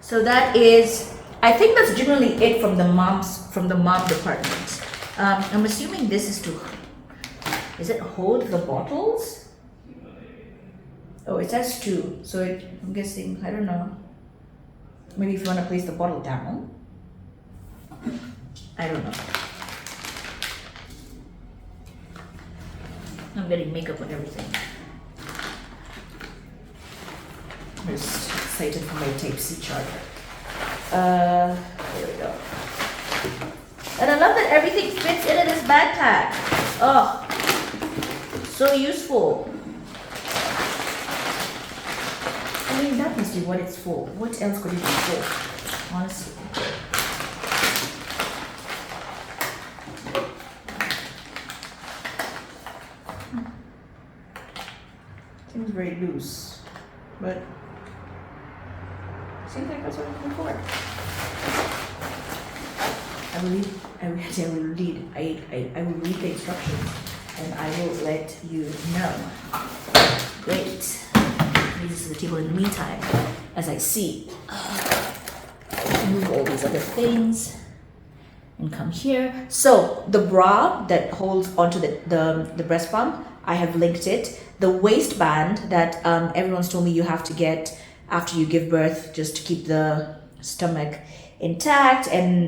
So that is, I think that's generally it from the mom department. I'm assuming this is to, is it hold the bottles? Oh, it says two, so I'm guessing, I don't know. Maybe if you want to place the bottle down. I don't know. I'm getting makeup on everything. I'm just excited for my Type-C charger. There we go. And I love that everything fits into this backpack. Oh, so useful. I mean, that must be what it's for. What else could it be for? Honestly. Seems very loose, but seems like that's what it's for. I will read the instructions and I will let you know. Great. This is the table in the meantime, as I see. Move all these other things and come here. So the bra that holds onto the breast pump, I have linked it. The waistband that everyone's told me you have to get after you give birth just to keep the stomach intact, and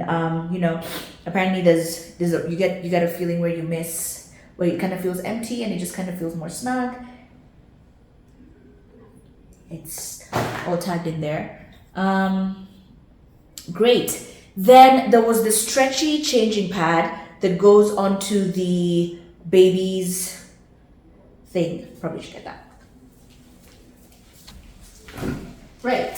you know, apparently you get a feeling where it kind of feels empty and it just kind of feels more snug. It's all tagged in there. Great. Then there was the stretchy changing pad that goes onto the baby's thing. Probably should get that. Right.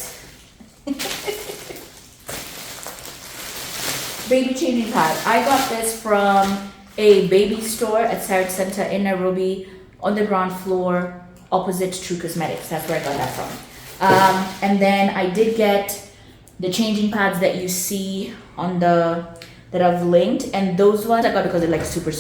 Baby changing pad. I got this from a baby store at Sarah Center in Nairobi on the ground floor opposite True Cosmetics. That's where I got that from. And then I did get the changing pads that you see on that I've linked, and those ones I got because they're like super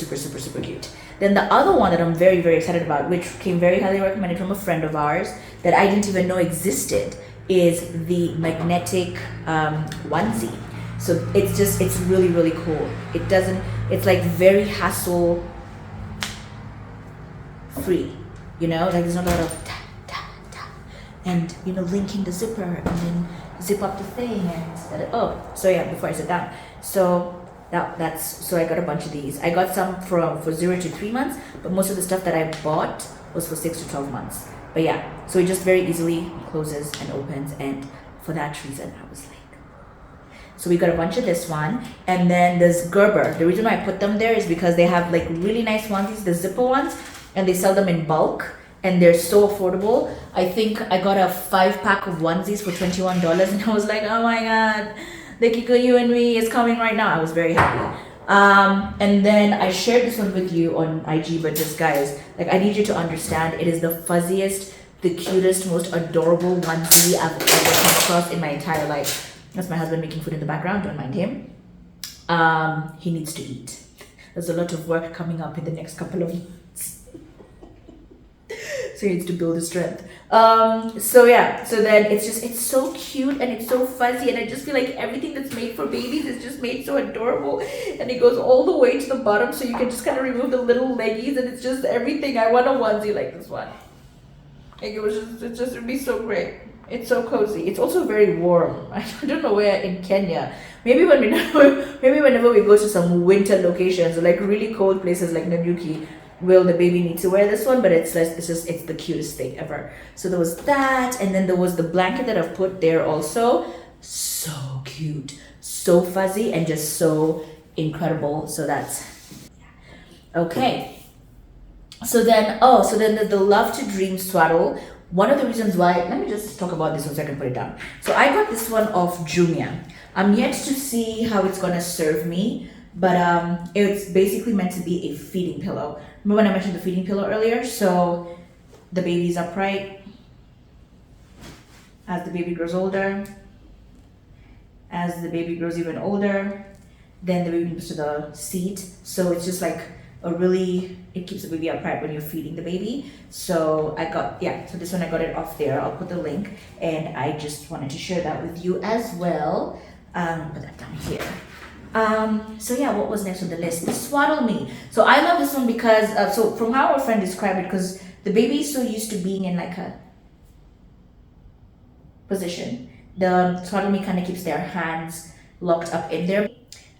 cute. Then the other one that I'm very excited about, which came very highly recommended from a friend of ours that I didn't even know existed, is the magnetic onesie. So it's really cool. It's like very hassle free, you know, like there's not a lot of and you know, linking the zipper and then zip up the thing and so yeah, before I sit down. So so I got a bunch of these. I got some for 0 to 3 months, but most of the stuff that I bought was for 6 to 12 months. But yeah, so it just very easily closes and opens, and for that reason I was like, so we got a bunch of this one, and then there's Gerber. The reason why I put them there is because they have like really nice onesies, the zipper ones, and they sell them in bulk, and they're so affordable. I think I got a 5-pack of onesies for $21, and I was like, oh my god, the Kiko You and Me is coming right now. I was very happy. And then I shared this one with you on IG, but just guys, like, I need you to understand, it is the fuzziest, the cutest, most adorable onesie I've ever come across in my entire life. That's my husband making food in the background, don't mind him. He needs to eat. There's a lot of work coming up in the next couple of months. So he needs to build his strength. So yeah, so then it's so cute and it's so fuzzy, and I just feel like everything that's made for babies is just made so adorable, and it goes all the way to the bottom, so you can just kind of remove the little leggies, and it's just everything. I want a onesie like this one. Like it'd be so great. It's so cozy. It's also very warm. I don't know where in Kenya. Maybe whenever we go to some winter locations, like really cold places like Nanyuki, will the baby need to wear this one? But it's the cutest thing ever. So there was that, and then there was the blanket that I've put there also. So cute, so fuzzy, and just so incredible. So that's okay. So then there's the Love to Dream swaddle. One of the reasons why, let me just talk about this one so I can put it down. So I got this one off Jumia. I'm yet to see how it's gonna serve me, but it's basically meant to be a feeding pillow. Remember when I mentioned the feeding pillow earlier? So the baby's upright. As the baby grows older, as the baby grows even older, then the baby moves to the seat. So it's just like it keeps the baby upright when you're feeding the baby. So I got, so this one I got it off there. I'll put the link, and I just wanted to share that with you as well. Put that down here. So yeah, what was next on the list? The Swaddle Me. So I love this one because, so from how our friend described it, because the baby is so used to being in like a position, the Swaddle Me kind of keeps their hands locked up in there.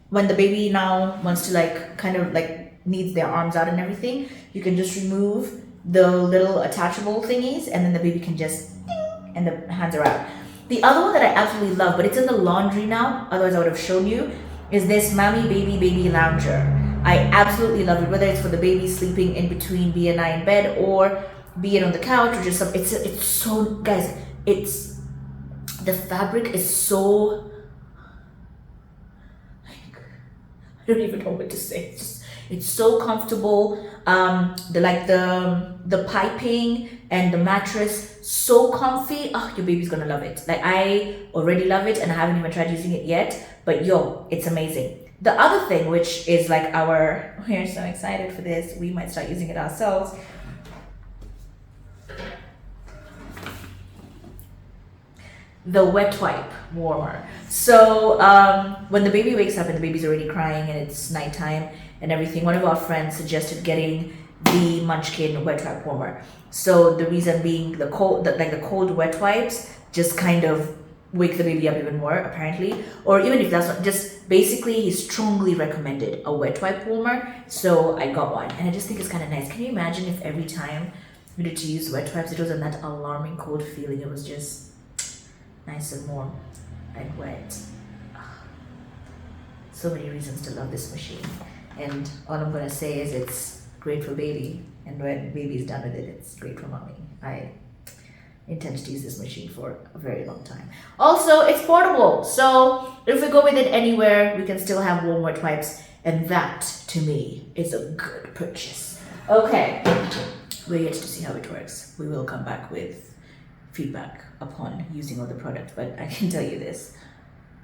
When the baby now wants to like kind of like needs their arms out and everything, you can just remove the little attachable thingies, and then the baby can just ding, and the hands are out. The other one that I absolutely love, but it's in the laundry now, otherwise I would have shown you, is this Mommy Baby Lounger. I absolutely love it, whether it's for the baby sleeping in between B and I in bed, or be it on the couch, or just some, it's so, guys, the fabric is so, I don't even know what to say. It's so comfortable. The piping and the mattress, so comfy. Oh, your baby's gonna love it. Like, I already love it, and I haven't even tried using it yet, but yo, it's amazing. The other thing, which is like we're so excited for this, we might start using it ourselves. The wet wipe warmer. So when the baby wakes up and the baby's already crying and it's nighttime and everything, one of our friends suggested getting the Munchkin wet wipe warmer. So the reason being the cold wet wipes just kind of wake the baby up even more, apparently. Or even if that's not, just basically he strongly recommended a wet wipe warmer. So I got one, and I just think it's kind of nice. Can you imagine if every time we needed to use wet wipes, it wasn't that alarming cold feeling? It was just nice and warm and wet. So many reasons to love this machine, and all I'm gonna say is it's great for baby, and when baby's done with it, it's great for mommy. I intend to use this machine for a very long time. Also, it's portable, so if we go with it anywhere, we can still have warm wet wipes, and that to me is a good purchase. Okay, we're yet to see how it works. We will come back with feedback upon using all the product, but I can tell you this.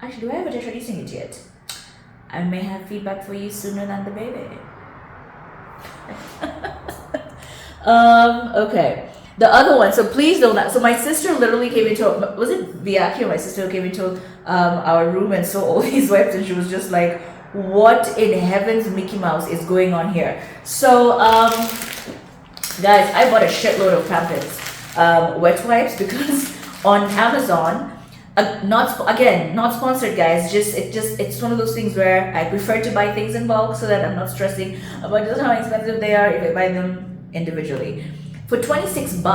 Actually, do I have a tried using it yet? I may have feedback for you sooner than the baby. Okay. The other one, so please don't. So my sister literally came into, was it Viaki? My sister came into our room and saw all these wipes, and she was just like, "What in heaven's Mickey Mouse is going on here?" So, guys, I bought a shitload of Pampers wet wipes because on Amazon, not sponsored, guys. It's one of those things where I prefer to buy things in bulk so that I'm not stressing about just how expensive they are if I buy them individually. For $26,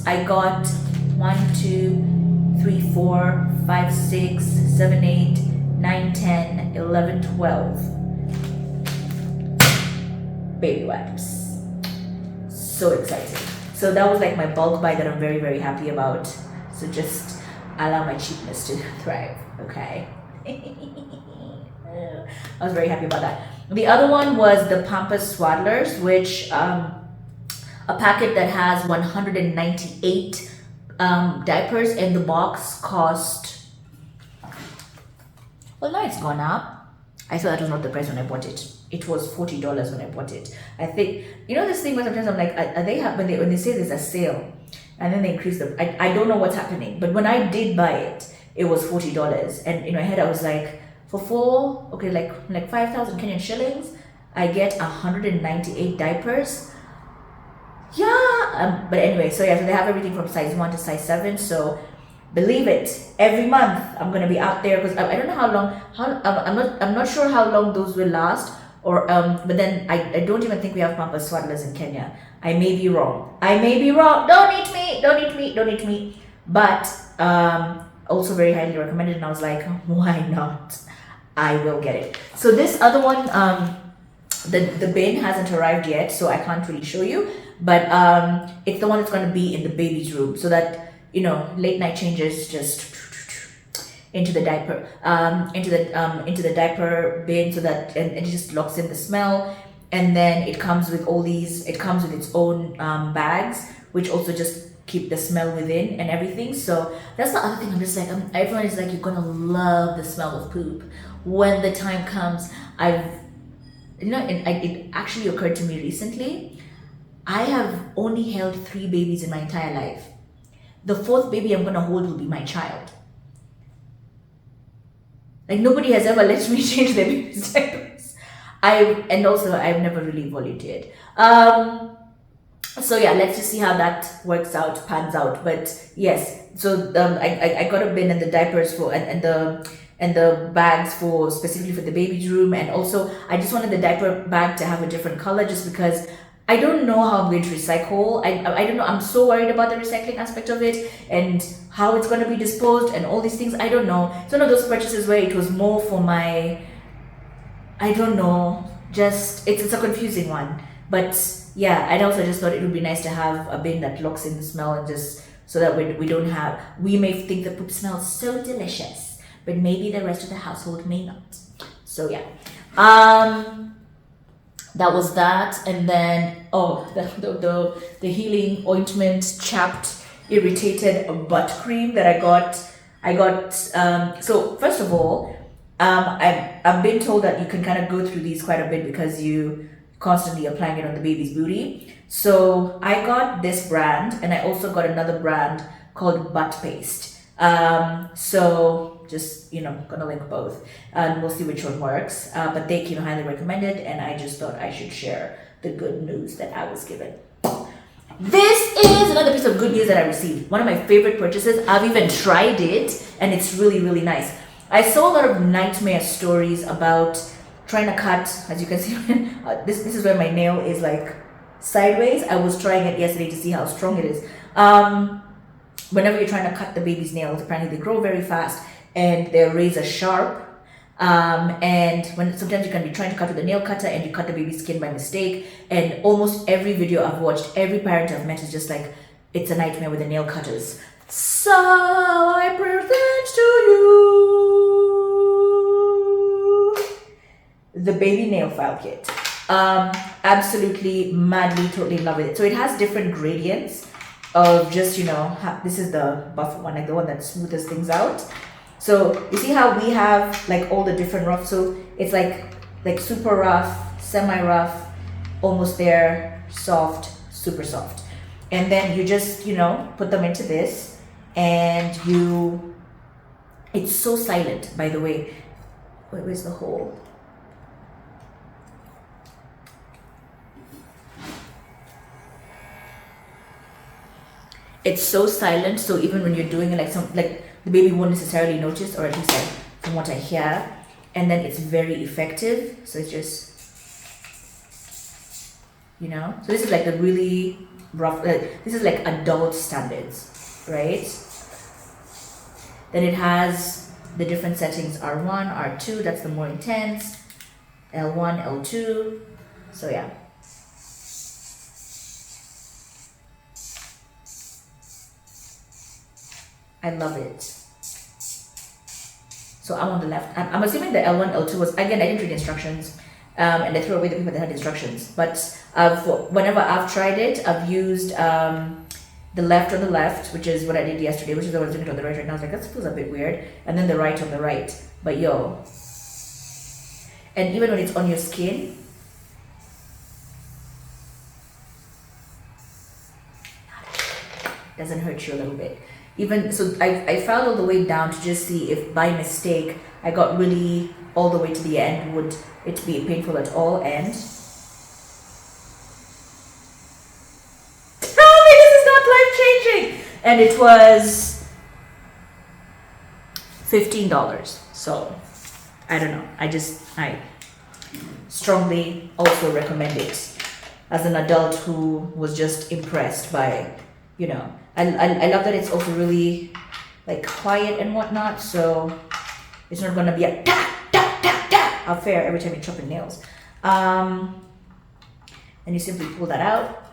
I got 1, 2, 3, 4, 5, 6, 7, 8, 9, 10, 11, 12 baby wipes. So exciting. So that was like my bulk buy that I'm very, very happy about. So just allow my cheapness to thrive, okay? I was very happy about that. The other one was the Pampers Swaddlers, which a packet that has 198 diapers in the box cost, well, now it's gone up. I thought that was not the price when I bought it. It was $40 when I bought it. I think, you know this thing where sometimes I'm like, are they when they say there's a sale and then they increase the, I don't know what's happening. But when I did buy it, it was $40. And in my head I was like, for like 5,000 Kenyan shillings, I get 198 diapers. Yeah, but anyway, so yeah, so they have everything from size 1 to size 7. So believe it, every month I'm gonna be out there because I don't know how long. I'm not sure how long those will last. Or but then I don't even think we have Pampers Swaddlers in Kenya. I may be wrong. Don't eat me. But also very highly recommended. And I was like, why not? I will get it. So this other one, the bin hasn't arrived yet, so I can't really show you. But it's the one that's going to be in the baby's room, so that, you know, late night changes just into the diaper, into the diaper bin, so that and it just locks in the smell. And then it comes with all these. It comes with its own bags, which also just keep the smell within and everything. So that's the other thing. I'm just like, everyone is like, you're gonna love the smell of poop when the time comes. it actually occurred to me recently. I have only held 3 babies in my entire life. The 4th baby I'm gonna hold will be my child. Like nobody has ever let me change their baby's diapers. And also I've never really volunteered. So yeah, let's just see how that works out, pans out. But yes, so I got a bin and the diapers for and the bags for specifically for the baby's room, and also I just wanted the diaper bag to have a different color just because I don't know how I'm going to recycle. I don't know. I'm so worried about the recycling aspect of it and how it's going to be disposed and all these things. I don't know. It's one of those purchases where it was more for my, I don't know, just it's a confusing one. But yeah, and also just thought it would be nice to have a bin that locks in the smell and just so that we don't have, we may think the poop smells so delicious, but maybe the rest of the household may not. So yeah. That was that, and then the healing ointment chapped irritated butt cream that I got. So first of all, I've been told that you can kind of go through these quite a bit because you constantly applying it on the baby's booty. So I got this brand, and I also got another brand called Butt Paste. So just gonna link both and we'll see which one works, but they came highly recommended, and I just thought I should share the good news that I was given. This is another piece of good news that I received. One of my favorite purchases. I've even tried it and it's really, really nice. I saw a lot of nightmare stories about trying to cut, as you can see, this is where my nail is like sideways. I was trying it yesterday to see how strong it is. Whenever you're trying to cut the baby's nails, apparently they grow very fast and they're razor sharp. And when sometimes you can be trying to cut with a nail cutter and you cut the baby's skin by mistake. And almost every video I've watched, every parent I've met is just like, it's a nightmare with the nail cutters. So I present to you the baby nail file kit. Absolutely, madly, totally love it. So it has different gradients of just, this is the buff one, like the one that smooths things out. So you see how we have like all the different rough, so it's like super rough, semi-rough, almost there, soft, super soft. And then you just, put them into this and it's so silent, by the way. Wait, where's the hole? It's so silent, so even when you're doing it, like the baby won't necessarily notice, or at least from what I hear. And then it's very effective. So it's just, So this is like the really rough. This is like adult standards, right? Then it has the different settings: R1, R2. That's the more intense. L1, L2. So yeah. I love it. So I'm on the left. I'm assuming the L1, L2 was, again, I didn't read the instructions, and I threw away the paper that had instructions. But whenever I've tried it, I've used the left on the left, which is what I did yesterday, which is what I was doing it on the right now. I was like, that feels a bit weird. And then the right on the right. But yo. And even when it's on your skin, doesn't hurt you a little bit. Even so, I found all the way down to just see if by mistake I got really all the way to the end, would it be painful at all. And tell me this is not life-changing. And it was $15. So I don't know. I strongly also recommend it as an adult who was just impressed by, I love that it's also really like quiet and whatnot, so it's not gonna be a affair every time you chop your nails. And you simply pull that out.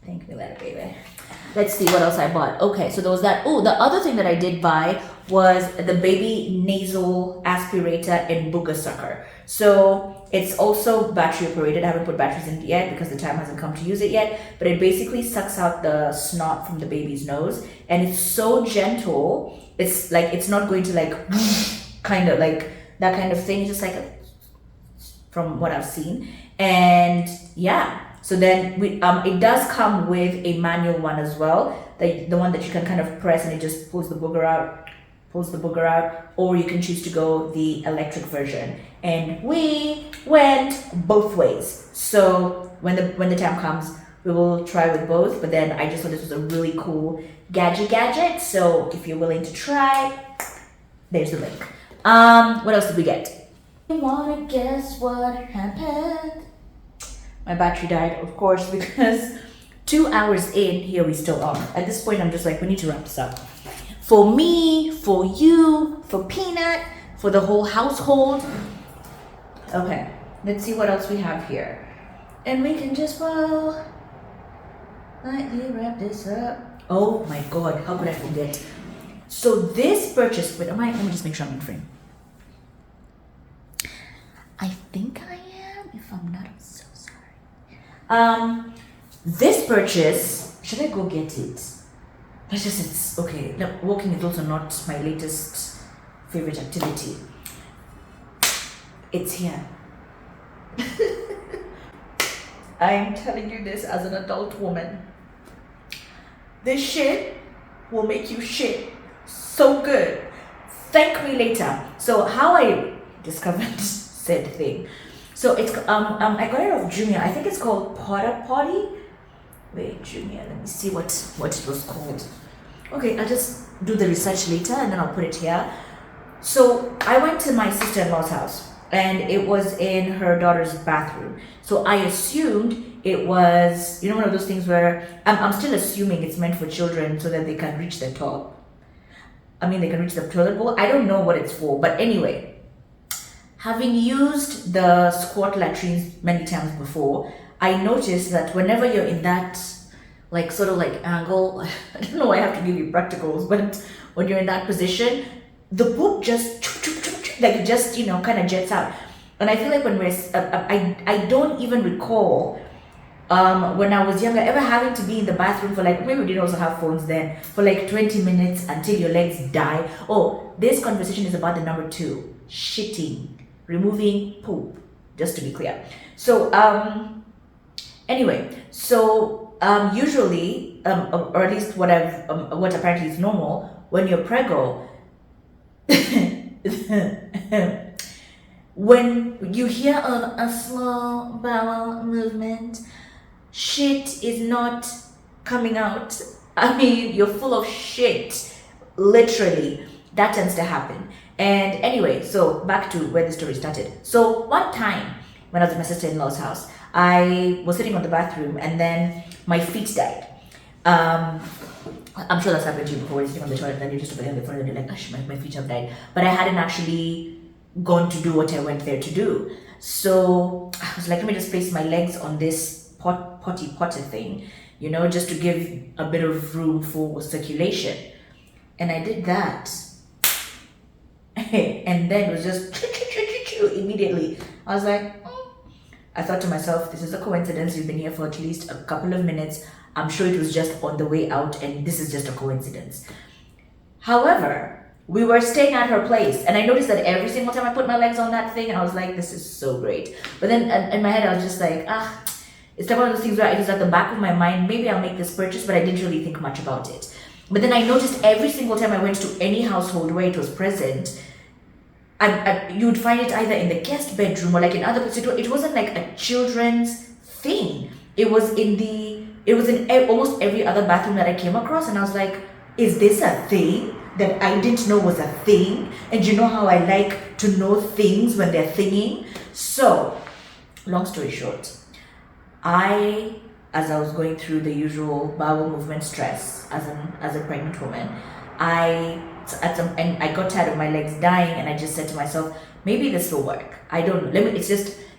Thank me later, baby. Let's see what else I bought. Okay, so there was that. Oh, the other thing that I did buy was the baby nasal aspirator in Booger Sucker. So it's also battery operated. I haven't put batteries in it yet because the time hasn't come to use it yet. But it basically sucks out the snot from the baby's nose, and it's so gentle. It's like it's not going to like kind of like that kind of thing. It's just like from what I've seen, and yeah. So then it does come with a manual one as well, the one that you can kind of press and it just pulls the booger out, or you can choose to go the electric version. And we went both ways. So when the time comes, we will try with both. But then I just thought this was a really cool gadget. So if you're willing to try, there's the link. What else did we get? You wanna guess what happened? My battery died, of course, because 2 hours in, here we still are. At this point, I'm just like, we need to wrap this up. For me, for you, for Peanut, for the whole household. Okay, let's see what else we have here. And we can just, well, lightly wrap this up. Oh my God, how could I forget? So this purchase, wait, let me just make sure I'm in frame. I think I am, if I'm not, I'm so sorry. This purchase, should I go get it? It's okay. No, walking is also not my latest favorite activity. It's here. I'm telling you this as an adult woman. This shit will make you shit so good. Thank me later. So how I discovered said thing. So it's I got it off Jumia. I think it's called Porta Potty. Wait, Jumia. Let me see what it was called. Okay, I'll just do the research later and then I'll put it here. So I went to my sister-in-law's house and it was in her daughter's bathroom. So I assumed it was, one of those things where I'm still assuming it's meant for children so that they can reach the top. They can reach the toilet bowl. I don't know what it's for, but anyway. Having used the squat latrines many times before, I noticed that whenever you're in that sort of angle, I don't know why I have to give you practicals, but when you're in that position, the poop just kind of jets out. And I feel like when I don't even recall when I was younger ever having to be in the bathroom for maybe we didn't also have phones then, for 20 minutes until your legs die. Oh, this conversation is about the number 2, shitting. Removing poop, just to be clear. So anyway, so usually, or at least what apparently is normal, when you're preggo, when you hear a slow bowel movement, shit is not coming out. You're full of shit, literally. That tends to happen. And anyway, so back to where the story started. So one time when I was at my sister-in-law's house, I was sitting on the bathroom and then my feet died. I'm sure that's happened to you before. You're sitting on the toilet and then you're just over there on the front and you're like, gosh, my feet have died. But I hadn't actually gone to do what I went there to do. So I was like, let me just place my legs on this potty thing, just to give a bit of room for circulation. And I did that. And then it was just immediately. I was like, I thought to myself, this is a coincidence. You've been here for at least a couple of minutes. I'm sure it was just on the way out and this is just a coincidence. However, we were staying at her place and I noticed that every single time I put my legs on that thing and I was like, this is so great. But then in my head, I was just like, it's like one of those things where it was at the back of my mind, maybe I'll make this purchase, but I didn't really think much about it. But then I noticed every single time I went to any household where it was present, you would find it either in the guest bedroom or in other places. It wasn't like a children's thing. It was in almost every other bathroom that I came across, and I was like, is this a thing that I didn't know was a thing? And you know how I like to know things when they're thinging? So, long story short, as I was going through the usual bowel movement stress as a pregnant woman, I got tired of my legs dying and I just said to myself, maybe this will work. I don't know. I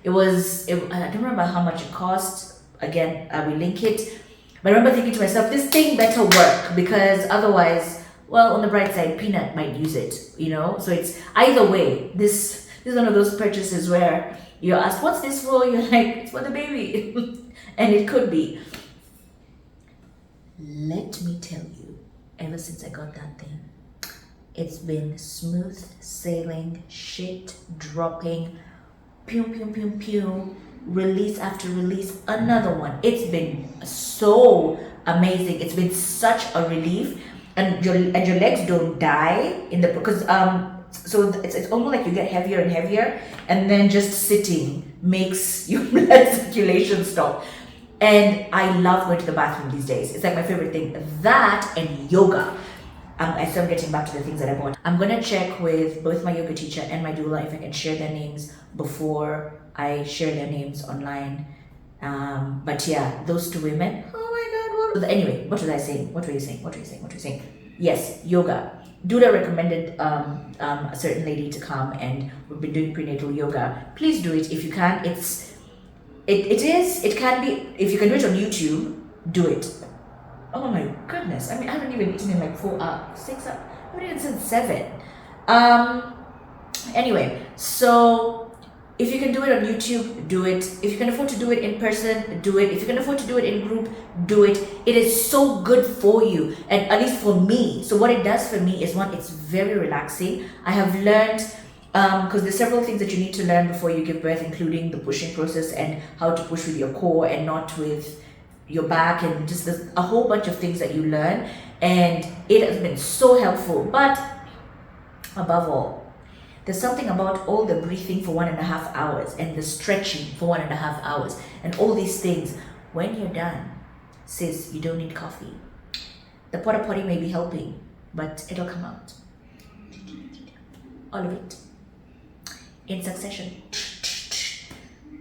don't remember how much it cost. Again, I will link it. But I remember thinking to myself, this thing better work, because otherwise, well, on the bright side, Peanut might use it, you know? So it's either way. This is one of those purchases where you're asked, what's this for? You're like, it's for the baby. And it could be. Let me tell you, ever since I got that thing, it's been smooth sailing, shit dropping, pew, pew, pew, pew, release after release, another one. It's been so amazing. It's been such a relief, and your legs don't die in the, because so it's almost like you get heavier and heavier, and then just sitting makes your blood circulation stop. And I love going to the bathroom these days. It's like my favorite thing. That and yoga. I still getting back to the things that I bought. I'm gonna check with both my yoga teacher and my doula if I can share their names before I share their names online. But yeah, those two women. Oh my God! Anyway, what was I saying? What were you saying? Yes, yoga. Doula recommended a certain lady to come, and we've been doing prenatal yoga. Please do it if you can. It can be, if you can do it on YouTube, do it. Oh my goodness. I mean, I haven't even eaten in like 4 hours, 6 hours. I haven't eaten since 7. Anyway, so if you can do it on YouTube, do it. If you can afford to do it in person, do it. If you can afford to do it in group, do it. It is so good for you, and at least for me. So what it does for me is, one, it's very relaxing. I have learned, because there's several things that you need to learn before you give birth, including the pushing process and how to push with your core and not with your back, and just a whole bunch of things that you learn, and it has been so helpful. But above all, there's something about all the breathing for 1.5 hours and the stretching for 1.5 hours and all these things. When you're done, sis, you don't need coffee. The porta potty may be helping, but it'll come out, all of it, in succession.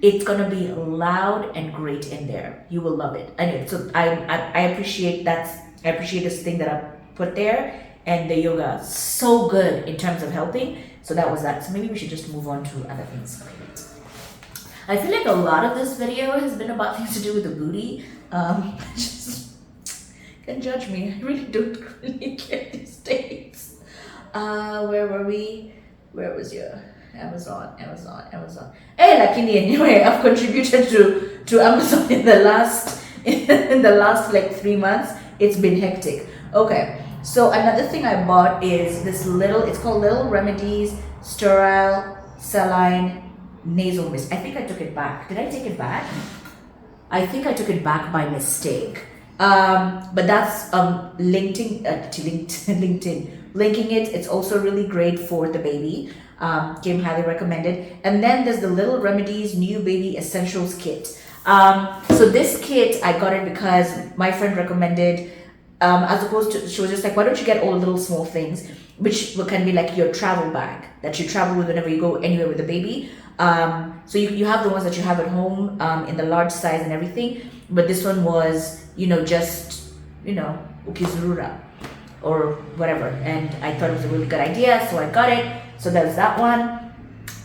It's gonna be loud and great in there. You will love it. Anyway, so I appreciate that. I appreciate this thing that I put there, and the yoga, so good in terms of helping. So that was that. So maybe we should just move on to other things. I feel like a lot of this video has been about things to do with the booty. Just can judge me. I really don't really get these dates. Where were we? Where was your Amazon? Hey, lakini anyway, I've contributed to Amazon in the last like 3 months. It's been hectic. Okay, so another thing I bought is this little, it's called Little Remedies Sterile Saline Nasal Mist. I think I took it back. Did I take it back? I think I took it back by mistake. But that's linking it. It's also really great for the baby. Came highly recommended. And then there's the Little Remedies New Baby Essentials Kit. So this kit, I got it because my friend recommended, as opposed to, she was just like, why don't you get all little small things, which can be like your travel bag that you travel with whenever you go anywhere with the baby. So you have the ones that you have at home in the large size and everything, but this one was, just, ukizurura or whatever, and I thought it was a really good idea, so I got it. So there's that one.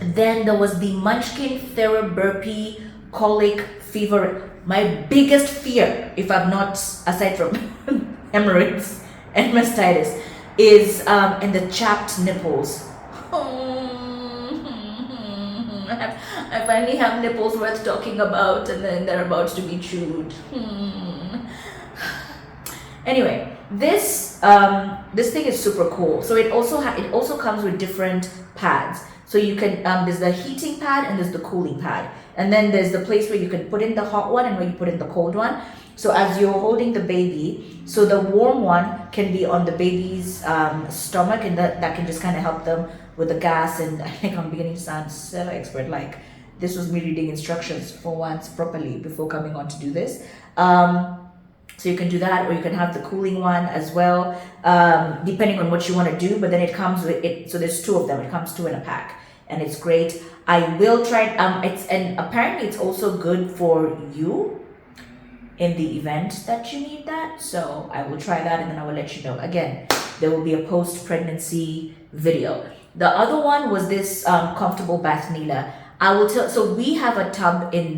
Then there was the Munchkin Therapy Colic Fever. My biggest fear, if I'm not, aside from hemorrhoids and mastitis, is in the chapped nipples. I finally have nipples worth talking about, and then they're about to be chewed. Anyway, this thing is super cool. So it also comes with different pads. So you can there's the heating pad and there's the cooling pad, and then there's the place where you can put in the hot one and where you put in the cold one. So as you're holding the baby, so the warm one can be on the baby's stomach, and that can just kind of help them with the gas. And I think I'm beginning to sound so expert, like this was me reading instructions for once properly before coming on to do this. So you can do that, or you can have the cooling one as well, depending on what you want to do. But then it comes with it. So there's 2 of them. It comes 2 in a pack, and it's great. I will try it. And apparently it's also good for you in the event that you need that. So I will try that, and then I will let you know. Again, there will be a post-pregnancy video. The other one was this comfortable bath Nila. I will tell. So we have a tub in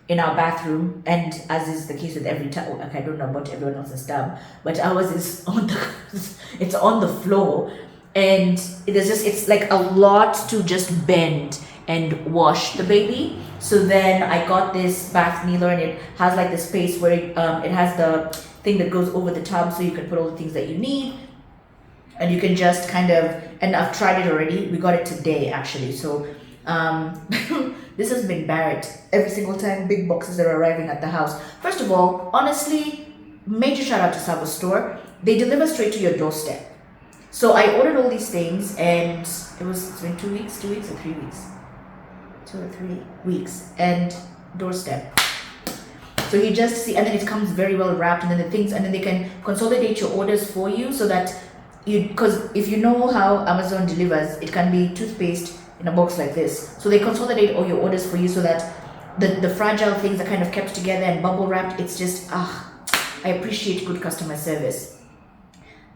in our bathroom, and as is the case with every tub, like I don't know about everyone else's tub, but ours is on the it's on the floor, and it's like a lot to just bend and wash the baby. So then I got this bath kneeler, and it has like the space where it has the thing that goes over the tub, so you can put all the things that you need, and you can just kind of, and I've tried it already. We got it today actually, so this has been Barrett every single time big boxes are arriving at the house. First of all, honestly, major shout out to Sabo Store. They deliver straight to your doorstep. So I ordered all these things, and it's been 2 weeks or 3 weeks, 2 or 3 weeks, and doorstep. So you just see, and then it comes very well wrapped, and then the things, and then they can consolidate your orders for you, so that because if you know how Amazon delivers, it can be toothpaste in a box like this. So they consolidate all your orders for you, so that the fragile things are kind of kept together and bubble wrapped. It's just, I appreciate good customer service.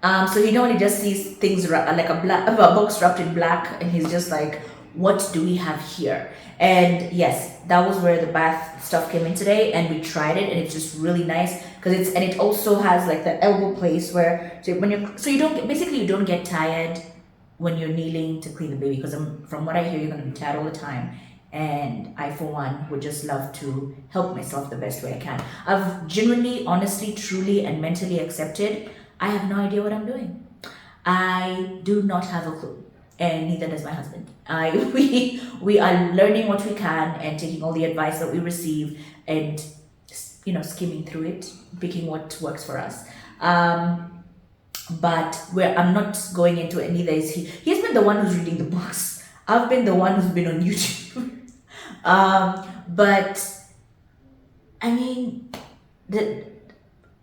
So he normally just sees things like a box wrapped in black, and he's just like, what do we have here? And yes, that was where the bath stuff came in today, and we tried it, and it's just really nice because it also has like the elbow place where you don't get tired when you're kneeling to clean the baby, because from what I hear, you're going to be tired all the time, and I for one would just love to help myself the best way I can. I've genuinely, honestly, truly, and mentally accepted I have no idea what I'm doing. I do not have a clue, and neither does my husband. We are learning what we can and taking all the advice that we receive, and skimming through it, picking what works for us. But I'm not going into it, neither is he. He's been the one who's reading the books. I've been the one who's been on YouTube. But I mean,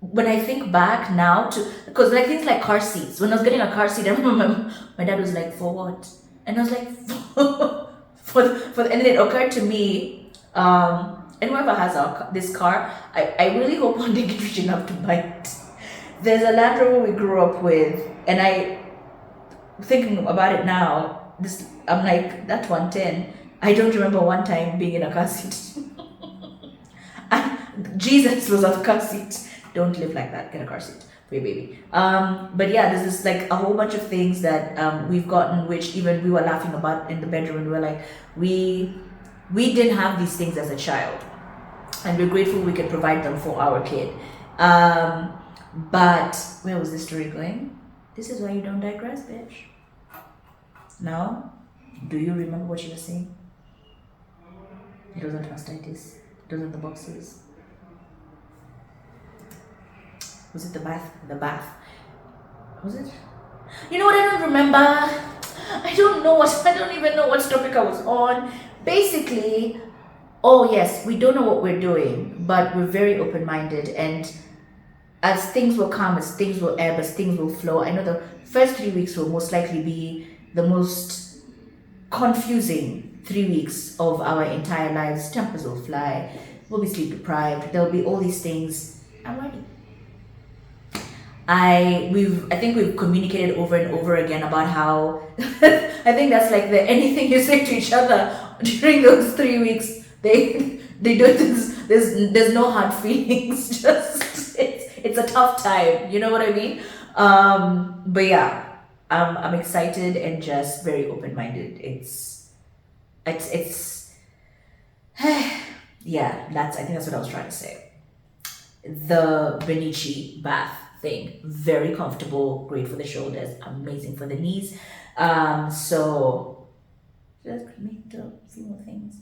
when I think back now because like things like car seats, when I was getting a car seat, I remember my dad was like, for what? And I was like, and then it occurred to me, and whoever has this car, I really hope one day get rich enough to buy it. There's a Land Rover we grew up with, and thinking about it now, I'm like, that 110, I don't remember one time being in a car seat. Jesus was on the car seat. Don't live like that, get a car seat for your baby. But yeah, there's this like a whole bunch of things that we've gotten, which even we were laughing about in the bedroom, and we were like, we didn't have these things as a child, and we're grateful we could provide them for our kid. But where was this story going? This is why you don't digress, bitch. No? Do you remember what you were saying? It wasn't mastitis. It wasn't the boxes. Was it the bath? The bath. Was it? You know what? I don't remember. I don't even know what topic I was on. Basically, oh yes, we don't know what we're doing, but we're very open-minded, and as things will come, as things will ebb, as things will flow. I know the first 3 weeks will most likely be the most confusing 3 weeks of our entire lives. Tempers will fly. We'll be sleep deprived. There'll be all these things. I'm ready. I think we've communicated over and over again about how I think that's like anything you say to each other during those 3 weeks, they don't. There's no hard feelings. Just it's a tough time. You know what I mean? But yeah, I'm excited and just very open-minded. It's yeah. I think that's what I was trying to say. The Benici bath thing, very comfortable, great for the shoulders, amazing for the knees. So let's make a few more things.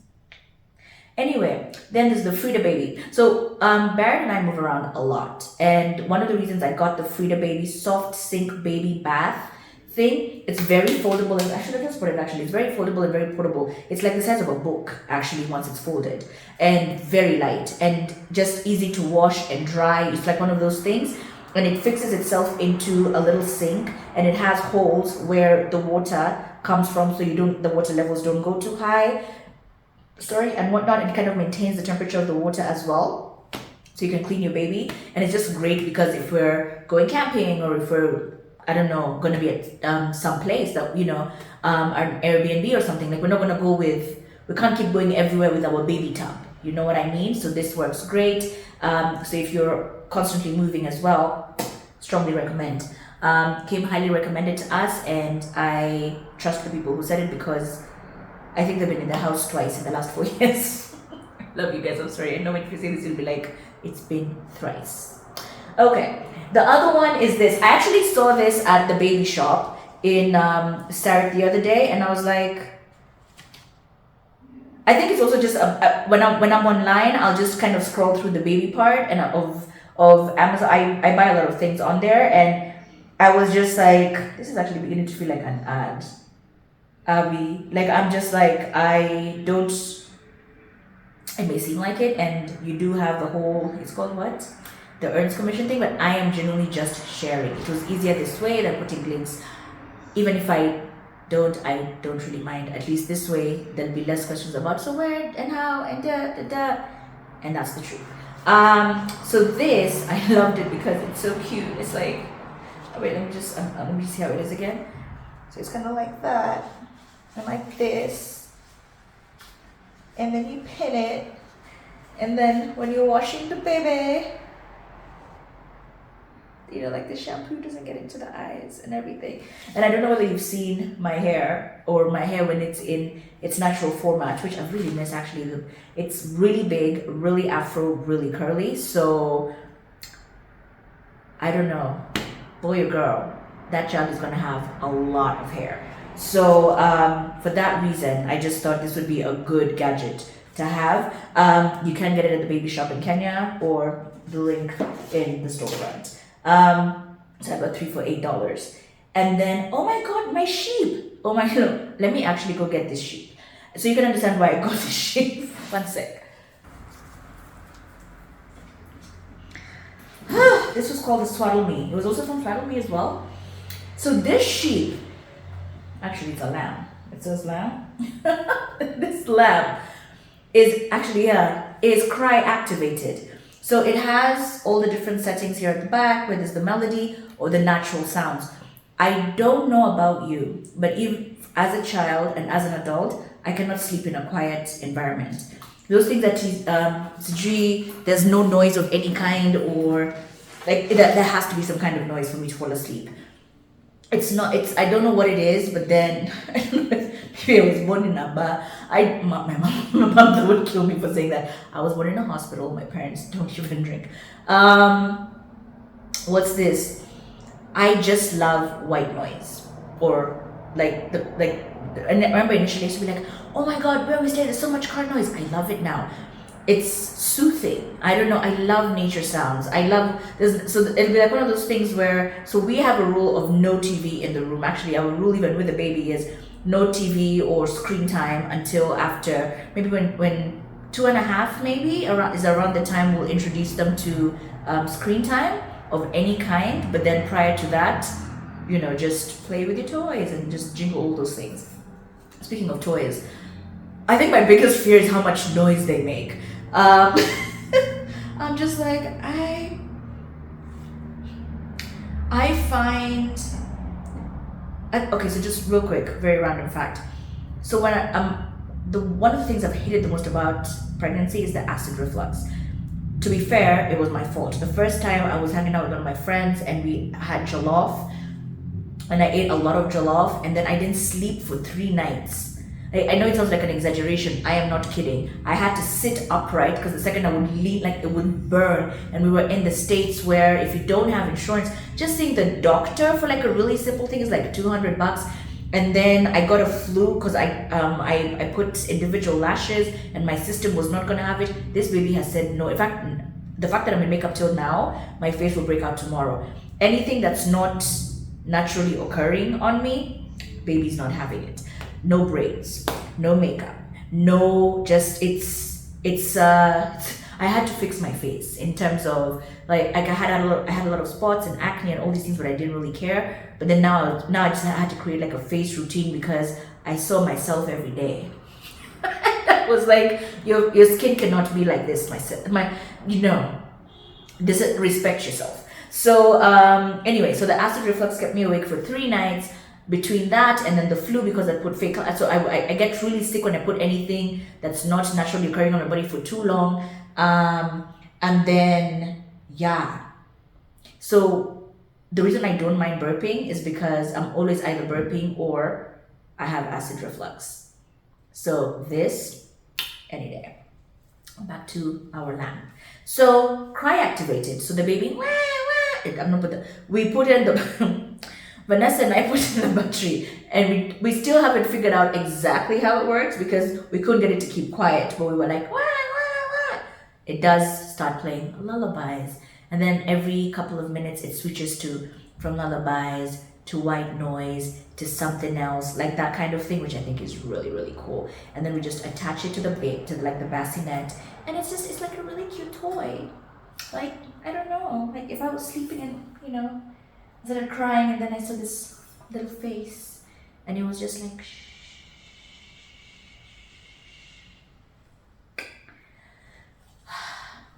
Anyway, then there's the Frida baby. So Barrett and I move around a lot, and one of the reasons I got the Frida baby soft sink baby bath thing, it's very foldable, and actually let's put it it's very foldable and very portable. It's like the size of a book actually once it's folded, and very light and just easy to wash and dry. It's like one of those things, and it fixes itself into a little sink, and it has holes where the water comes from, so the water levels don't go too high, and whatnot. It kind of maintains the temperature of the water as well, so you can clean your baby. And it's just great because if we're going camping, or if we're, I don't know, going to be at some place that, an Airbnb or something, like we're not going to we can't keep going everywhere with our baby tub, You know what I mean? So this works great. So if you're constantly moving as well, strongly recommend. Kim highly recommended to us, and I trust the people who said it because I think they've been in the house twice in the last 4 years. Love you guys, I'm sorry. I know when you say this, you'll be like, it's been thrice. Okay, the other one is this. I actually saw this at the baby shop in Sarah the other day, and I was like, I think it's also just when I'm online, I'll just kind of scroll through the baby part and of Amazon. I buy a lot of things on there, and I was just like, this is actually beginning to feel like an ad. Like I'm just like, I don't. It may seem like it, and you do have the whole. It's called what? The earns commission thing, but I am genuinely just sharing. It was easier this way than putting links. Even if I don't really mind. At least this way, there'll be less questions about so where and how and and that's the truth. So this, I loved it because it's so cute. It's like, oh wait, let me just see how it is again. So it's kind of like that, and like this, and then you pin it, and then when you're washing the baby, you know, like the shampoo doesn't get into the eyes and everything. And I don't know whether you've seen my hair when it's in its natural format, which I've really missed actually. It's really big, really afro, really curly. So I don't know, boy or girl, that child is gonna have a lot of hair. So for that reason, I just thought this would be a good gadget to have. You can get it at the baby shop in Kenya or the link in the storefront. So I got 3 for $8. And then, oh my god, my sheep. Oh my god, let me actually go get this sheep. So you can understand why I got this sheep. One sec. This was called the Swaddle Me. It was also from Swaddle Me as well. So this sheep, actually it's a lamb. It says lamb. This lamb is actually, is cry activated. So it has all the different settings here at the back, whether it's the melody or the natural sounds. I don't know about you, but even as a child and as an adult, I cannot sleep in a quiet environment. Those things that there's no noise of any kind, or like there has to be some kind of noise for me to fall asleep. I don't know what it is, but then I don't know, maybe I was born in a bar. My mom would kill me for saying that. I was born in a hospital. My parents don't even drink. What's this? I just love white noise, or and I remember initially I used to be like, oh my god, where we stay, there's so much car noise. I love it now. It's soothing. I don't know. I love nature sounds. I love this. So it'll be like one of those things where, so we have a rule of no TV in the room. Actually, our rule even with the baby is no TV or screen time until after, maybe when 2.5 maybe is around the time we'll introduce them to screen time of any kind. But then prior to that, you know, just play with your toys and just jingle all those things. Speaking of toys, I think my biggest fear is how much noise they make. I'm just like, I find, okay, so just real quick, very random fact. So when one of the things I've hated the most about pregnancy is the acid reflux. To be fair, it was my fault. The first time I was hanging out with one of my friends and we had jollof, and I ate a lot of jollof, and then I didn't sleep for 3 nights. I know it sounds like an exaggeration. I am not kidding. I had to sit upright because the second I would lean, like it would burn. And we were in the States where if you don't have insurance, just seeing the doctor for like a really simple thing is like $200. And then I got a flu because I put individual lashes and my system was not gonna have it. This baby has said no. In fact, the fact that I'm in makeup till now, my face will break out tomorrow. Anything that's not naturally occurring on me, baby's not having it. No braids, no makeup, no, just I had to fix my face in terms of like I had a lot of spots and acne and all these things, but I didn't really care. But then now I just had to create like a face routine because I saw myself every day. That was like, your skin cannot be like this, respect yourself. So anyway, so the acid reflux kept me awake for 3 nights. between that and then the flu, because I put fake, so I get really sick when I put anything that's not naturally occurring on my body for too long. And then, yeah. So the reason I don't mind burping is because I'm always either burping or I have acid reflux. So this, any day. Back to our lamb. So cry activated. So the baby, wah, wah. I'm not put the, we put in the Vanessa and I put in the battery, and we still haven't figured out exactly how it works because we couldn't get it to keep quiet, but we were like, wah, wah, wah. It does start playing lullabies, and then every couple of minutes it switches to from lullabies to white noise to something else, like that kind of thing, which I think is really, really cool. And then we just attach it to the bait, to like the bassinet, and it's like a really cute toy. Like, I don't know, like if I was sleeping and, you know, I started crying and then I saw this little face and it was just like, shh.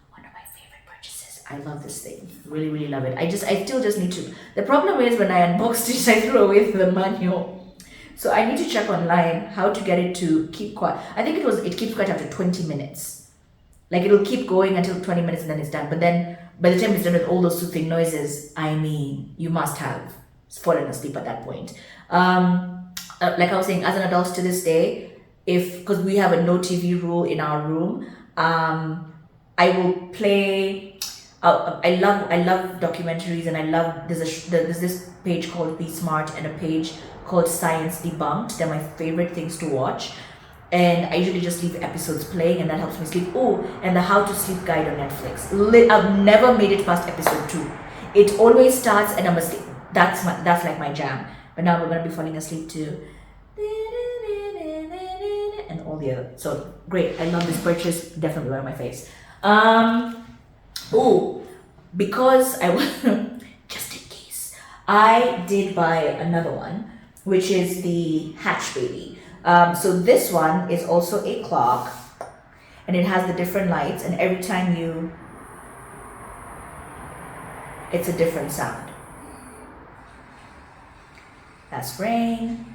One of my favorite purchases. I love this thing. Really, really love it. I still just need to. The problem is when I unboxed it, I threw away the manual. So I need to check online how to get it to keep quiet. I think it keeps quiet after 20 minutes. Like it'll keep going until 20 minutes and then it's done. But then by the time it's done with all those soothing noises, I mean, you must have fallen asleep at that point. Like I was saying, as an adult to this day, because we have a no TV rule in our room, I will play. I love documentaries, and I love there's this page called Be Smart and a page called Science Debunked. They're my favorite things to watch, and I usually just leave episodes playing, and that helps me sleep. Oh, and the How to Sleep Guide on Netflix. I've never made it past episode 2. It always starts, and I'm asleep. That's like my jam. But now we're gonna be falling asleep too, and all the other. So great. I love this purchase. Definitely one of my faves. Oh, because I just in case, I did buy another one, which is the Hatch Baby. So this one is also a clock, and it has the different lights, and every time it's a different sound. That's rain.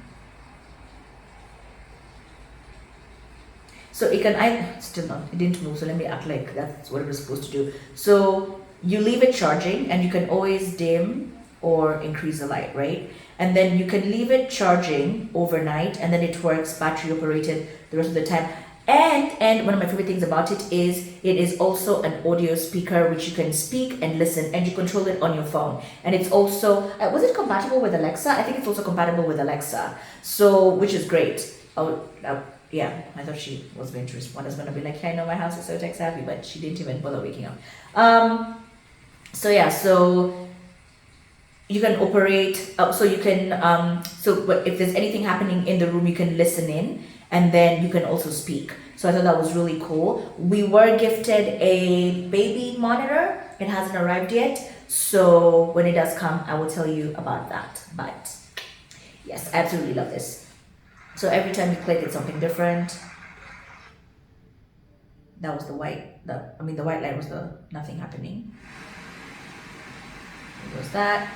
So it can, still not, it didn't move, so let me act like that's what it was supposed to do. So you leave it charging, and you can always dim or increase the light, right? And then you can leave it charging overnight, and then it works battery operated the rest of the time. And one of my favorite things about it is also an audio speaker, which you can speak and listen, and you control it on your phone. And it's also, was it compatible with Alexa? I think it's also compatible with Alexa, so, which is great. Yeah, I thought she was going to respond. I was going to be like, hey, I know my house is so tech savvy, but she didn't even bother waking up. So yeah, so you can operate, so you can, but if there's anything happening in the room, you can listen in, and then you can also speak. So I thought that was really cool. We were gifted a baby monitor. It hasn't arrived yet, so when it does come, I will tell you about that. But yes, I absolutely love this. So every time you click, it's something different. That was the white, the white light was the nothing happening. It was that.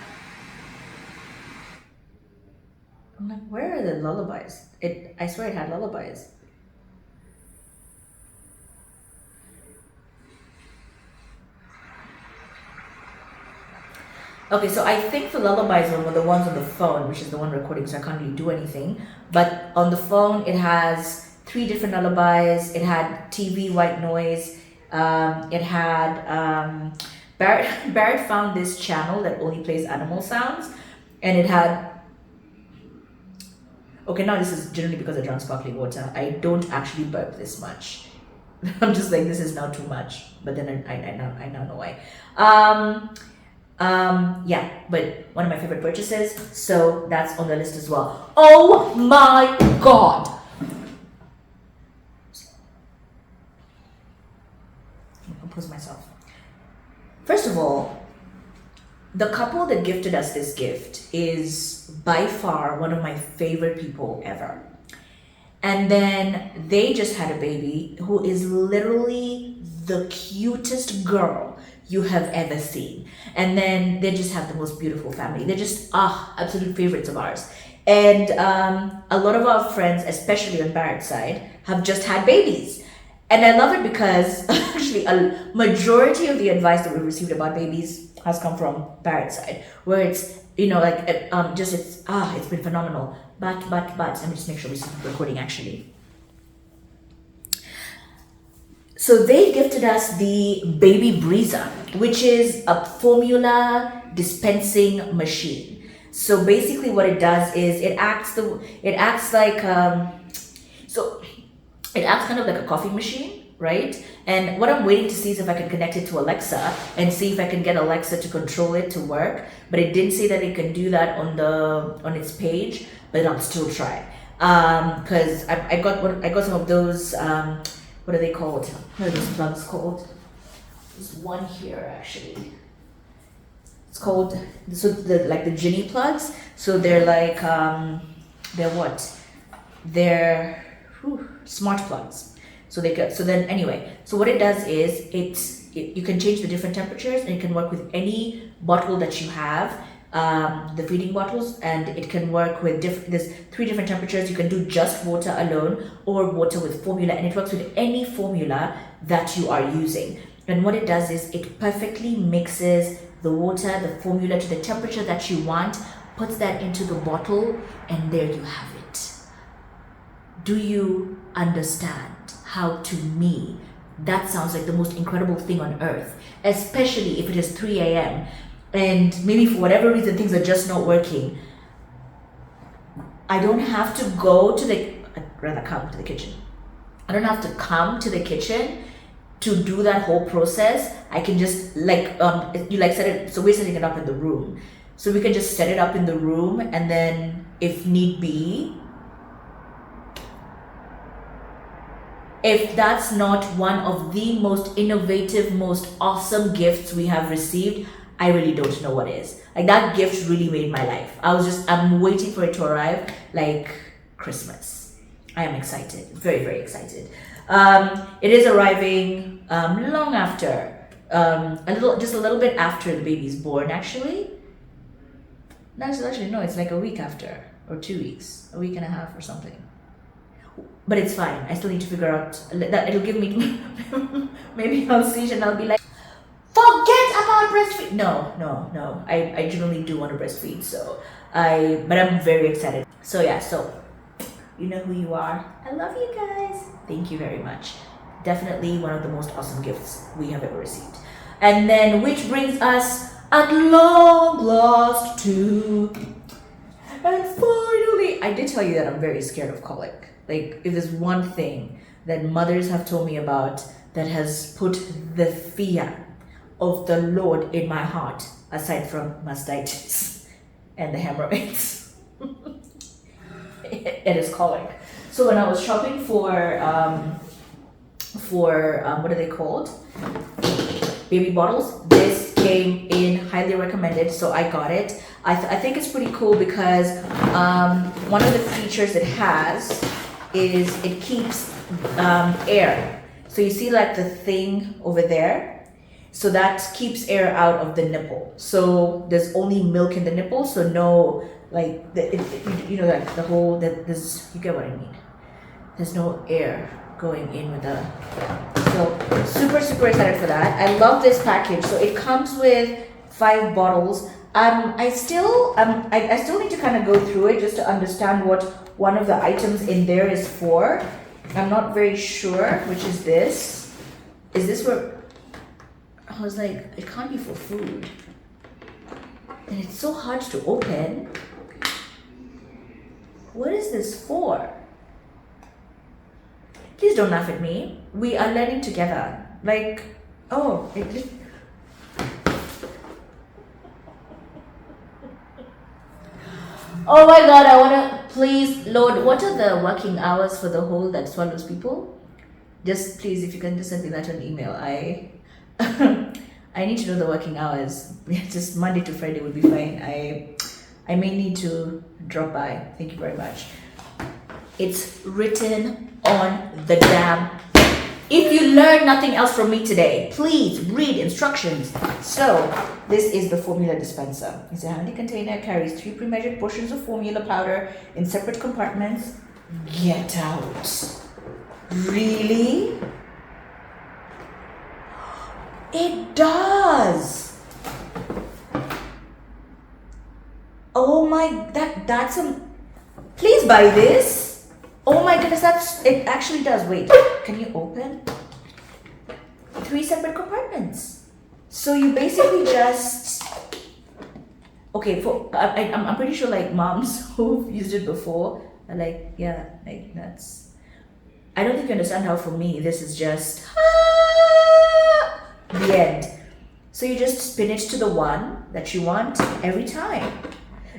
I'm like, where are the lullabies? I swear it had lullabies. Okay, so I think the lullabies were the ones on the phone, which is the one recording, so I can't really do anything. But on the phone, it has 3 different lullabies. It had TV white noise. It had Barrett found this channel that only plays animal sounds, and it had. Okay, now this is generally because I drank sparkling water. I don't actually burp this much. I'm just like, this is now too much. But then I now know why. Yeah, but one of my favorite purchases, so that's on the list as well. Oh my god! I'll compose myself. First of all, the couple that gifted us this gift is by far one of my favorite people ever. And then they just had a baby who is literally the cutest girl you have ever seen. And then they just have the most beautiful family. They're just absolute favorites of ours. And a lot of our friends, especially on Barrett's side, have just had babies. And I love it because actually a majority of the advice that we've received about babies has come from Barrett's side, where it's, it's been phenomenal. But, let me just make sure we start recording actually. So they gifted us the Baby Breezer, which is a formula dispensing machine. So basically what it does is it acts kind of like a coffee machine, right? And what I'm waiting to see is if I can connect it to Alexa and see if I can get Alexa to control it to work. But it didn't say that it can do that on its page, but I'll still try. Because I got some of those what are they called? What are those plugs called? There's one here actually. It's called the Ginny plugs. So they're like they're smart plugs. So what it does is you can change the different temperatures, and it can work with any bottle that you have, the feeding bottles, and it can work with there's 3 different temperatures. You can do just water alone or water with formula, and it works with any formula that you are using. And what it does is it perfectly mixes the water, the formula to the temperature that you want, puts that into the bottle, and there you have it. Do you understand how, to me, that sounds like the most incredible thing on earth, especially if it is 3 a.m. and maybe for whatever reason things are just not working. I don't have to go to I'd rather come to the kitchen. I don't have to come to the kitchen to do that whole process. I can just set it, so we're setting it up in the room. So we can just set it up in the room, and then if need be, if that's not one of the most innovative, most awesome gifts we have received, I really don't know what is. Like, that gift really made my life. I'm waiting for it to arrive like Christmas. I am excited, very, very excited. It is arriving long after, just a little bit after the baby's born, actually. No, it's like a week after, or 2 weeks, a week and a half or something. But it's fine. I still need to figure out that it'll give me, maybe I'll see it and I'll be like, forget about breastfeed. No. I genuinely do want to breastfeed. But I'm very excited. So you know who you are. I love you guys. Thank you very much. Definitely one of the most awesome gifts we have ever received. And then, which brings us at long last to, and finally, I did tell you that I'm very scared of colic. Like, if there's one thing that mothers have told me about that has put the fear of the Lord in my heart, aside from mastitis and the hemorrhoids, it is colic. So when I was shopping for what are they called? Baby bottles. This came in highly recommended, so I got it. I think it's pretty cool because one of the features it has is it keeps air. So you see like the thing over there? So that keeps air out of the nipple. So there's only milk in the nipple, so no, like, you get what I mean. There's no air going in with the, so super, super excited for that. I love this package. So it comes with 5 bottles. I still need to kind of go through it just to understand what one of the items in there is for. I'm not very sure, which is this. Is this for, I was like, it can't be for food. And it's so hard to open. What is this for? Please don't laugh at me. We are learning together. Like, oh, oh my God, I wanna, please, Lord, what are the working hours for the hole that swallows people? Just please, if you can just send me that on email. I need to know the working hours. Just Monday to Friday would be fine. I may need to drop by. Thank you very much. It's written on the damn If you learn nothing else from me today, please read instructions. So, this is the formula dispenser. It's a handy container, carries 3 pre-measured portions of formula powder in separate compartments. Get out. Really? It does. Oh my, that's a, please buy this. Oh my goodness, it actually does. Wait, can you open? 3 separate compartments. So you basically just, okay, I'm pretty sure like moms who've used it before are like, yeah, like that's, I don't think you understand how for me this is just the end. So you just spin it to the one that you want every time.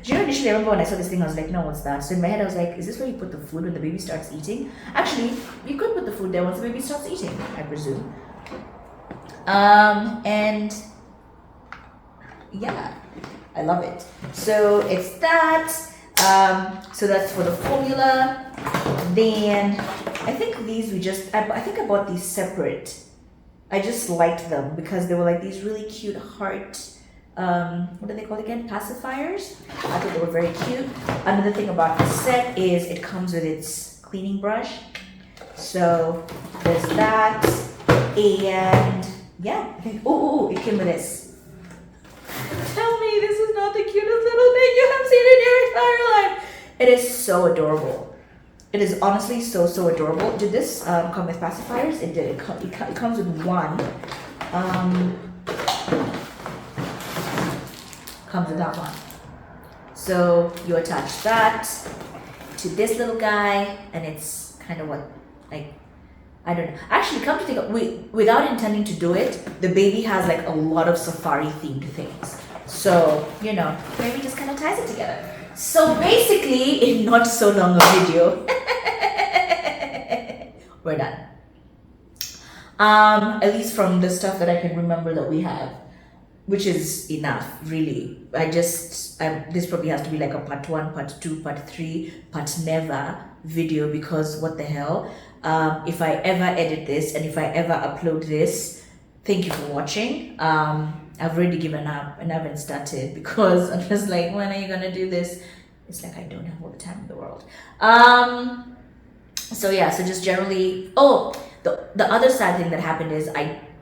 Do you know, initially I remember when I saw this thing I was like, no, what's that? So in my head I was like, is this where you put the food when the baby starts eating? Actually, you could put the food there once the baby starts eating, I presume. And yeah, I love it. So it's that. So that's for the formula. Then I think these I think I bought these separate. I just liked them because they were like these really cute heart, what do they call again? Pacifiers. I thought they were very cute. Another thing about the set is it comes with its cleaning brush. So there's that. And yeah, I think, oh, it came with this. Tell me this is not the cutest little thing you have seen in your entire life. It is so adorable. It is honestly so adorable. Did this come with pacifiers? It did. It comes with one. Comes with that one. So you attach that to this little guy, and it's kind of what, like, I don't know. Actually, come to think of it, without intending to do it, the baby has like a lot of safari themed things. So, you know, maybe just kind of ties it together. So basically, in not so long a video, we're done. At least from the stuff that I can remember that we have, which is enough, really. This probably has to be like a part 1, part 2, part 3, part never video, because what the hell? If I ever edit this and if I ever upload this, thank you for watching. I've already given up and I haven't started because I'm just like, when are you gonna do this? It's like I don't have all the time in the world. So yeah, so just generally, the other sad thing that happened is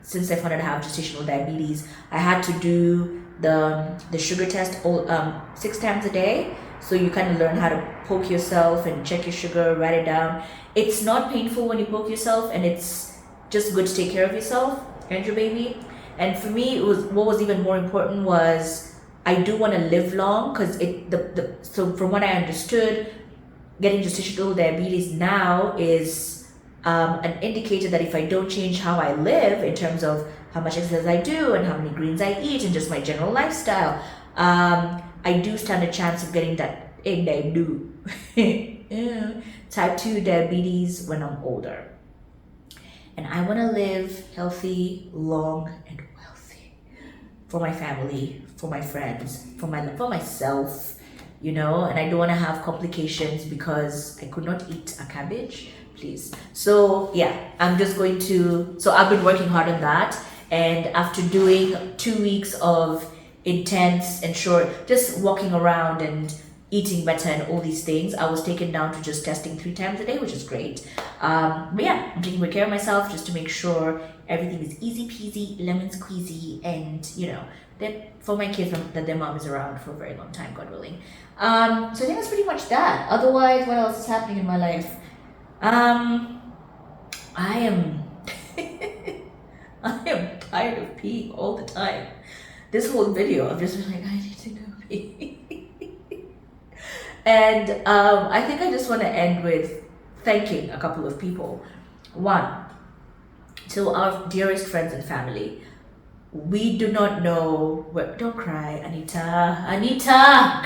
since I found out I have gestational diabetes, I had to do the sugar test 6 times a day. So you kind of learn how to poke yourself and check your sugar, write it down. It's not painful when you poke yourself, and it's just good to take care of yourself and your baby. And for me, what was even more important was I do want to live long, because so from what I understood, getting gestational diabetes now is an indicator that if I don't change how I live in terms of how much exercise I do and how many greens I eat and just my general lifestyle, I do stand a chance of getting that type 2 diabetes when I'm older. And I want to live healthy, long, and wealthy for my family, for my friends, for myself, you know. And I don't want to have complications because I could not eat a cabbage, please. So yeah, I'm just going to. So I've been working hard on that, and after doing 2 weeks of intense and short, just walking around and eating better and all these things, I was taken down to just testing 3 times a day, which is great. But yeah, I'm taking good care of myself just to make sure everything is easy peasy, lemon squeezy, and you know, that for my kids that their mom is around for a very long time, God willing. So I think that's pretty much that. Otherwise, what else is happening in my life? I am I am tired of peeing all the time. This whole video, I've just been like, I need to go pee. And I think I just want to end with thanking a couple of people. One, to our dearest friends and family. We do not know where, don't cry, Anita,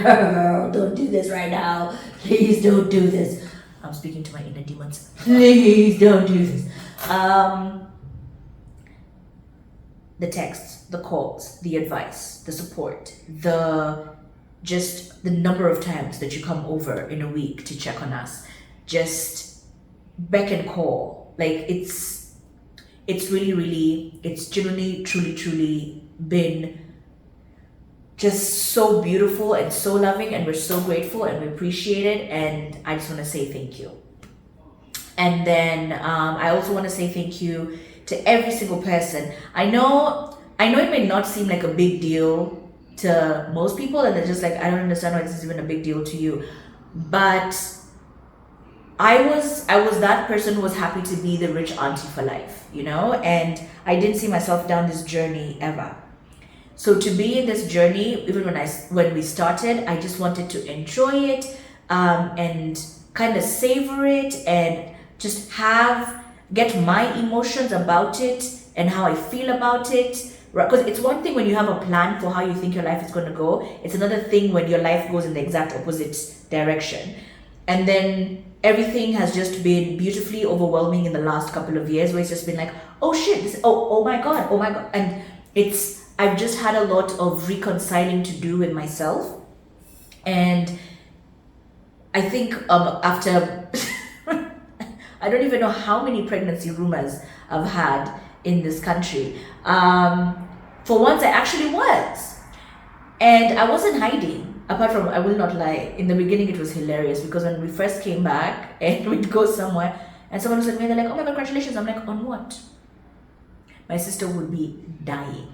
girl, don't do this right now. Please don't do this. I'm speaking to my inner demons. Please don't do this. The texts, the calls, the advice, the support, just the number of times that you come over in a week to check on us, just beck and call. Like, it's it's really, it's genuinely, truly been just so beautiful and so loving, and we're so grateful and we appreciate it, and I just want to say thank you. And then I also want to say thank you to every single person. I know it may not seem like a big deal to most people, and they're just like, I don't understand why this is even a big deal to you. But I was that person who was happy to be the rich auntie for life, you know, and I didn't see myself down this journey ever. So to be in this journey, even when we started, I just wanted to enjoy it, and kind of savor it, and just get my emotions about it and how I feel about it. Because it's one thing when you have a plan for how you think your life is going to go. It's another thing when your life goes in the exact opposite direction. And then everything has just been beautifully overwhelming in the last couple of years, where it's just been like, oh shit, oh my god, and I've just had a lot of reconciling to do with myself. And I think after I don't even know how many pregnancy rumors I've had in this country. For once, I actually was. And I wasn't hiding. Apart from, I will not lie, in the beginning it was hilarious, because when we first came back and we'd go somewhere and someone was like, they're like, oh my god, congratulations. I'm like, on what? My sister would be dying.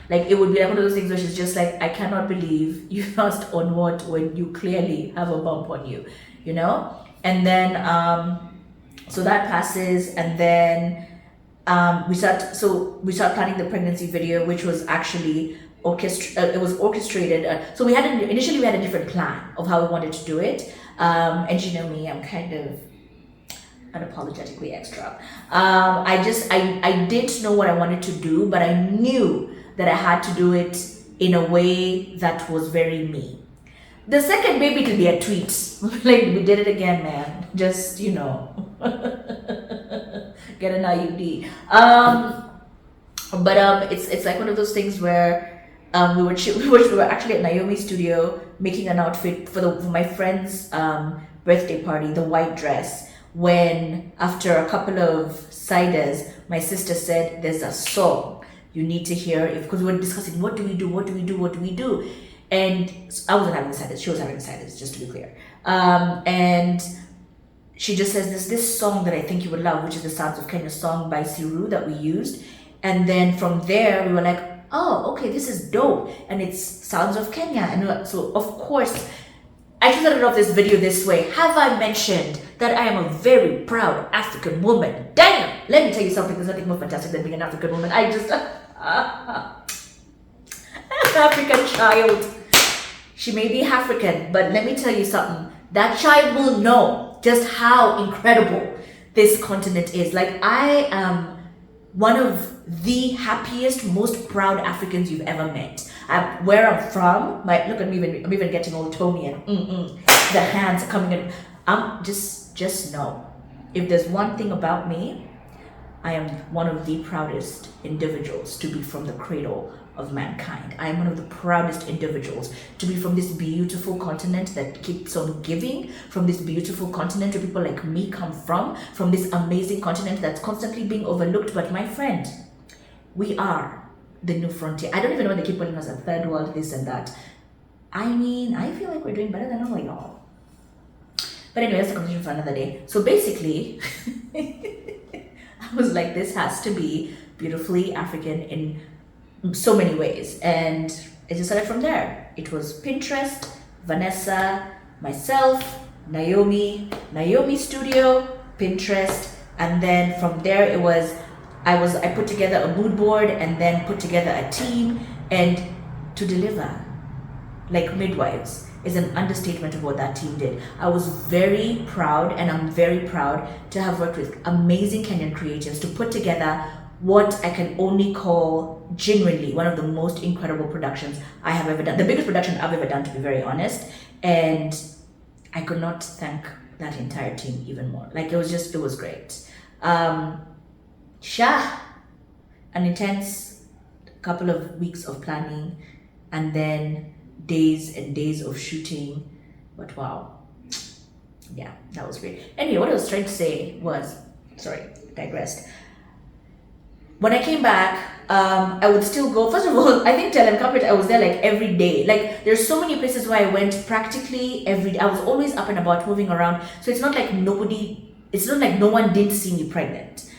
Like, it would be like one of those things where she's just like, I cannot believe you asked on what when you clearly have a bump on you, you know? And then, so that passes, and then we start planning the pregnancy video, which was actually it was orchestrated. So initially we had a different plan of how we wanted to do it. And you know me, I'm kind of unapologetically extra. I didn't know what I wanted to do, but I knew that I had to do it in a way that was very me. The second baby could be a tweet. Like, we did it again, man. Just, you know, get an IUD. But it's like one of those things where we were actually at Naomi's studio making an outfit for my friend's birthday party, the white dress. When after a couple of ciders, my sister said, "There's a song you need to hear," because we were discussing what do we do. And I wasn't having ciders; she was having ciders, just to be clear. And she just says, "There's this song that I think you would love, which is the Sounds of Kenya song by Siru that we used." And then from there, we were like, "Oh, okay, this is dope," and it's Sounds of Kenya. And so, of course, I just started off this video this way. Have I mentioned that I am a very proud African woman? Damn! Let me tell you something. There's nothing more fantastic than being an African woman. I just an African child. She may be African, but let me tell you something. That child will know just how incredible this continent is. Like, I am one of the happiest, most proud Africans you've ever met. Where I'm from, look at me, I'm even getting all Tony and the hands are coming in. I'm just know, if there's one thing about me, I am one of the proudest individuals to be from the cradle of mankind. I am one of the proudest individuals to be from this beautiful continent that keeps on giving, from this beautiful continent where people like me come from this amazing continent that's constantly being overlooked. But my friend, we are the new frontier. I don't even know why they keep calling us a third world, this and that. I mean, I feel like we're doing better than all y'all. But anyway, that's a conversation for another day. So basically, I was like, this has to be beautifully African in so many ways. And it just started from there. It was Pinterest, Vanessa, myself, Naomi Studio, Pinterest. And then from there it was, I put together a mood board and then put together a team, and to deliver like midwives is an understatement of what that team did. I was very proud, and I'm very proud to have worked with amazing Kenyan creatives to put together what I can only call genuinely one of the most incredible productions I have ever done. The biggest production I've ever done, to be very honest. And I could not thank that entire team even more. Like, it was great. An intense couple of weeks of planning, and then days and days of shooting. But wow, yeah, that was great. Anyway, what I was trying to say was, sorry, digressed. when I came back, I would still go. First of all, I think Telencomfort, I was there like every day. Like there's so many places where I went practically every day. I was always up and about, moving around. So it's not like it's not like no one did see me pregnant.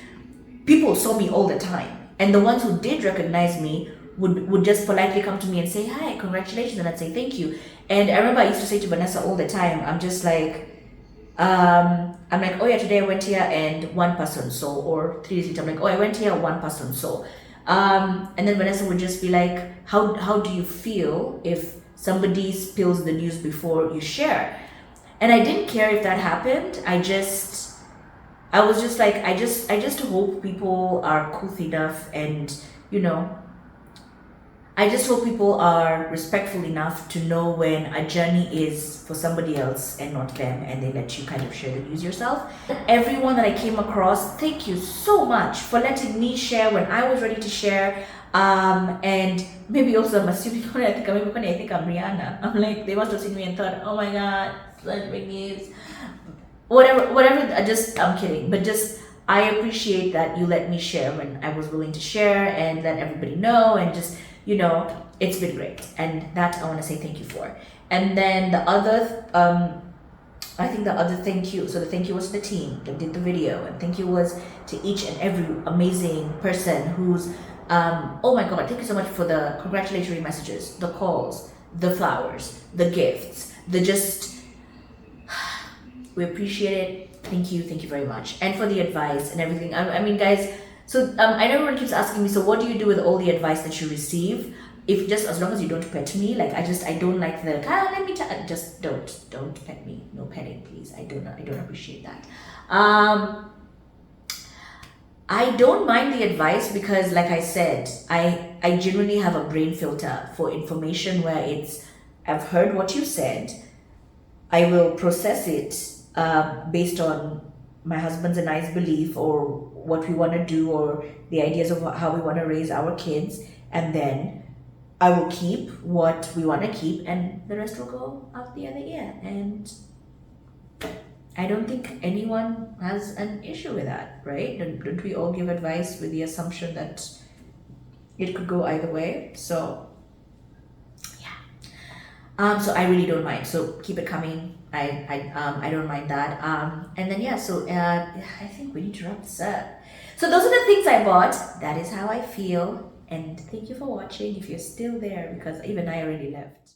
People saw me all the time. And the ones who did recognize me would just politely come to me and say, hi, congratulations. And I'd say, thank you. And I remember I used to say to Vanessa all the time, I'm just like, I'm like, oh yeah, today I went here and one person saw, or 3 days later, I'm like, oh, I went here, one person saw. And then Vanessa would just be like, how do you feel if somebody spills the news before you share? And I didn't care if that happened. I was just like, I just hope people are cool enough, and I just hope people are respectful enough to know when a journey is for somebody else and not them, and they let you kind of share the news yourself. Everyone that I came across, thank you so much for letting me share when I was ready to share. And maybe also I'm assuming, I think I'm Rihanna. I'm like, they must have seen me and thought, oh my God, such big news. Whatever, I'm kidding. But just, I appreciate that you let me share when I was willing to share, and let everybody know, and just, it's been great. And that I want to say thank you for. And then the other, I think the other thank you, so the thank you was to the team that did the video, and thank you was to each and every amazing person who's, oh my God, thank you so much for the congratulatory messages, the calls, the flowers, the gifts, we appreciate it. Thank you very much. And for the advice and everything. I mean, guys, so I know everyone keeps asking me, so what do you do with all the advice that you receive? If just, as long as you don't pet me, like I don't like the, let me just don't pet me. No petting, please. I don't appreciate that. I don't mind the advice because, like I said, I genuinely have a brain filter for information where I've heard what you said. I will process it based on my husband's and I's belief, or what we want to do, or the ideas of how we want to raise our kids, and then I will keep what we want to keep, and the rest will go out the other ear. And I don't think anyone has an issue with that, right? Don't we all give advice with the assumption that it could go either way? So yeah. So I really don't mind. So keep it coming. I don't mind that. And then so I think we need to wrap this up. So those are the things I bought. That is how I feel. And thank you for watching if you're still there, because even I already left.